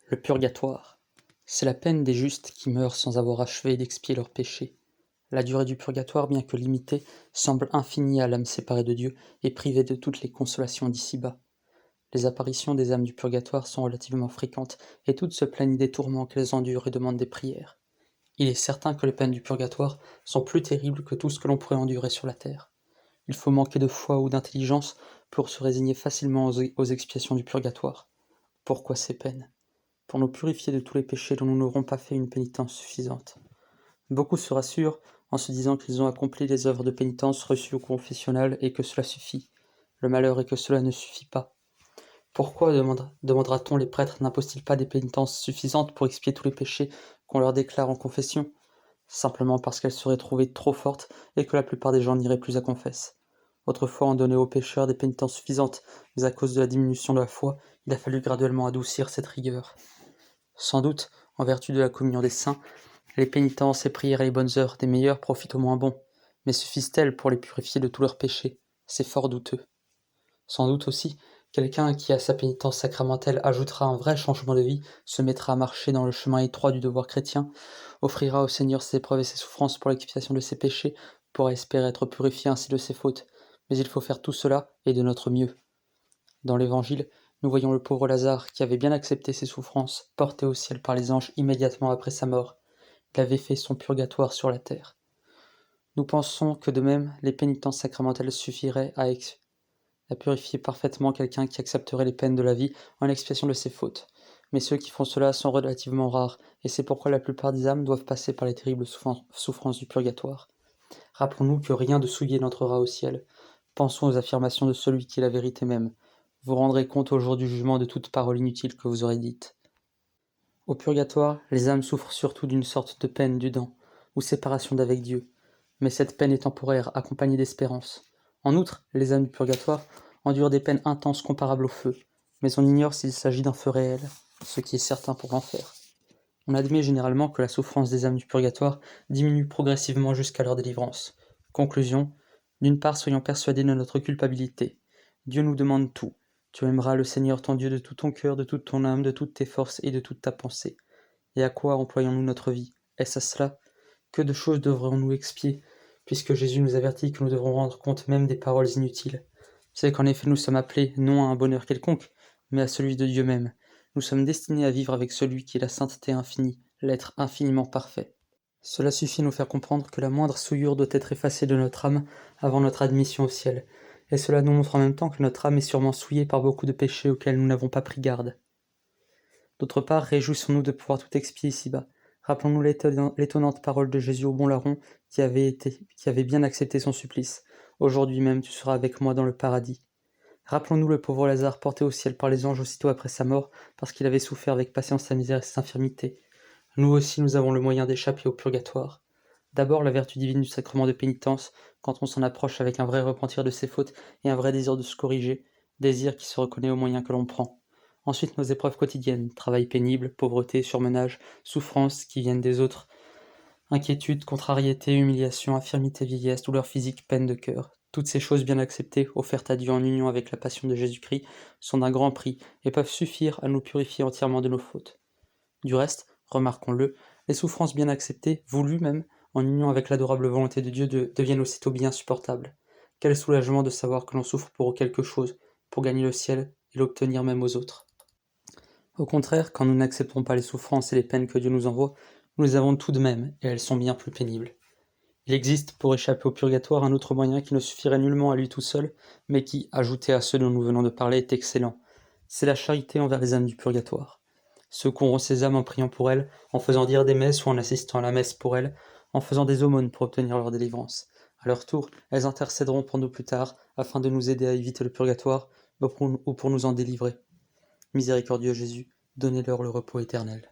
Le purgatoire. C'est la peine des justes qui meurent sans avoir achevé d'expier leurs péchés. La durée du purgatoire, bien que limitée, semble infinie à l'âme séparée de Dieu et privée de toutes les consolations d'ici-bas. Les apparitions des âmes du purgatoire sont relativement fréquentes et toutes se plaignent des tourments qu'elles endurent et demandent des prières. Il est certain que les peines du purgatoire sont plus terribles que tout ce que l'on pourrait endurer sur la terre. Il faut manquer de foi ou d'intelligence pour se résigner facilement aux expiations du purgatoire. Pourquoi ces peines ? Pour nous purifier de tous les péchés dont nous n'aurons pas fait une pénitence suffisante. Beaucoup se rassurent en se disant qu'ils ont accompli les œuvres de pénitence reçues au confessionnal et que cela suffit. Le malheur est que cela ne suffit pas. Pourquoi, demandera-t-on, les prêtres n'imposent-ils pas des pénitences suffisantes pour expier tous les péchés qu'on leur déclare en confession ? Simplement parce qu'elles seraient trouvées trop fortes et que la plupart des gens n'iraient plus à confesse. Autrefois, on donnait aux pécheurs des pénitences suffisantes, mais à cause de la diminution de la foi, il a fallu graduellement adoucir cette rigueur. Sans doute, en vertu de la communion des saints, les pénitences, les prières et les bonnes œuvres des meilleurs profitent aux moins bons, mais suffisent-elles pour les purifier de tous leurs péchés ? C'est fort douteux. Sans doute aussi, quelqu'un qui à sa pénitence sacramentelle ajoutera un vrai changement de vie, se mettra à marcher dans le chemin étroit du devoir chrétien, offrira au Seigneur ses épreuves et ses souffrances pour l'expiation de ses péchés, pourra espérer être purifié ainsi de ses fautes. Mais il faut faire tout cela, et de notre mieux. Dans l'Évangile, nous voyons le pauvre Lazare qui avait bien accepté ses souffrances, porté au ciel par les anges immédiatement après sa mort. Il avait fait son purgatoire sur la terre. Nous pensons que de même, les pénitences sacramentelles suffiraient à purifier parfaitement quelqu'un qui accepterait les peines de la vie en expiation de ses fautes. Mais ceux qui font cela sont relativement rares, et c'est pourquoi la plupart des âmes doivent passer par les terribles souffrances du purgatoire. Rappelons-nous que rien de souillé n'entrera au ciel. Pensons aux affirmations de celui qui est la vérité même. Vous rendrez compte au jour du jugement de toute parole inutile que vous aurez dite. Au purgatoire, les âmes souffrent surtout d'une sorte de peine du dent, ou séparation d'avec Dieu. Mais cette peine est temporaire, accompagnée d'espérance. En outre, les âmes du purgatoire endurent des peines intenses comparables au feu, mais on ignore s'il s'agit d'un feu réel, ce qui est certain pour l'enfer. On admet généralement que la souffrance des âmes du purgatoire diminue progressivement jusqu'à leur délivrance. Conclusion, d'une part, soyons persuadés de notre culpabilité. Dieu nous demande tout. Tu aimeras le Seigneur ton Dieu de tout ton cœur, de toute ton âme, de toutes tes forces et de toute ta pensée. Et à quoi employons-nous notre vie ? Est-ce à cela ? Que de choses devrions-nous expier, puisque Jésus nous avertit que nous devrons rendre compte même des paroles inutiles. C'est qu'en effet nous sommes appelés non à un bonheur quelconque, mais à celui de Dieu même. Nous sommes destinés à vivre avec celui qui est la sainteté infinie, l'être infiniment parfait. Cela suffit à nous faire comprendre que la moindre souillure doit être effacée de notre âme avant notre admission au ciel, et cela nous montre en même temps que notre âme est sûrement souillée par beaucoup de péchés auxquels nous n'avons pas pris garde. D'autre part, réjouissons-nous de pouvoir tout expier ici-bas. Rappelons-nous l'étonnante parole de Jésus au bon larron qui avait bien accepté son supplice. Aujourd'hui même tu seras avec moi dans le paradis. Rappelons-nous le pauvre Lazare porté au ciel par les anges aussitôt après sa mort, parce qu'il avait souffert avec patience sa misère et ses infirmités. Nous aussi nous avons le moyen d'échapper au purgatoire. D'abord la vertu divine du sacrement de pénitence, quand on s'en approche avec un vrai repentir de ses fautes et un vrai désir de se corriger, désir qui se reconnaît aux moyens que l'on prend. Ensuite nos épreuves quotidiennes, travail pénible, pauvreté, surmenage, souffrances qui viennent des autres, inquiétude, contrariété, humiliation, infirmité, vieillesse, douleur physique, peine de cœur. Toutes ces choses bien acceptées, offertes à Dieu en union avec la passion de Jésus-Christ, sont d'un grand prix et peuvent suffire à nous purifier entièrement de nos fautes. Du reste, remarquons-le, les souffrances bien acceptées, voulues même, en union avec l'adorable volonté de Dieu, deviennent aussitôt bien supportables. Quel soulagement de savoir que l'on souffre pour quelque chose, pour gagner le ciel et l'obtenir même aux autres. Au contraire, quand nous n'acceptons pas les souffrances et les peines que Dieu nous envoie, nous les avons tout de même, et elles sont bien plus pénibles. Il existe, pour échapper au purgatoire, un autre moyen qui ne suffirait nullement à lui tout seul, mais qui, ajouté à ceux dont nous venons de parler, est excellent. C'est la charité envers les âmes du purgatoire. Secourons ces âmes en priant pour elles, en faisant dire des messes ou en assistant à la messe pour elles, en faisant des aumônes pour obtenir leur délivrance. À leur tour, elles intercéderont pour nous plus tard, afin de nous aider à éviter le purgatoire, ou pour nous en délivrer. Miséricordieux Jésus, donnez-leur le repos éternel.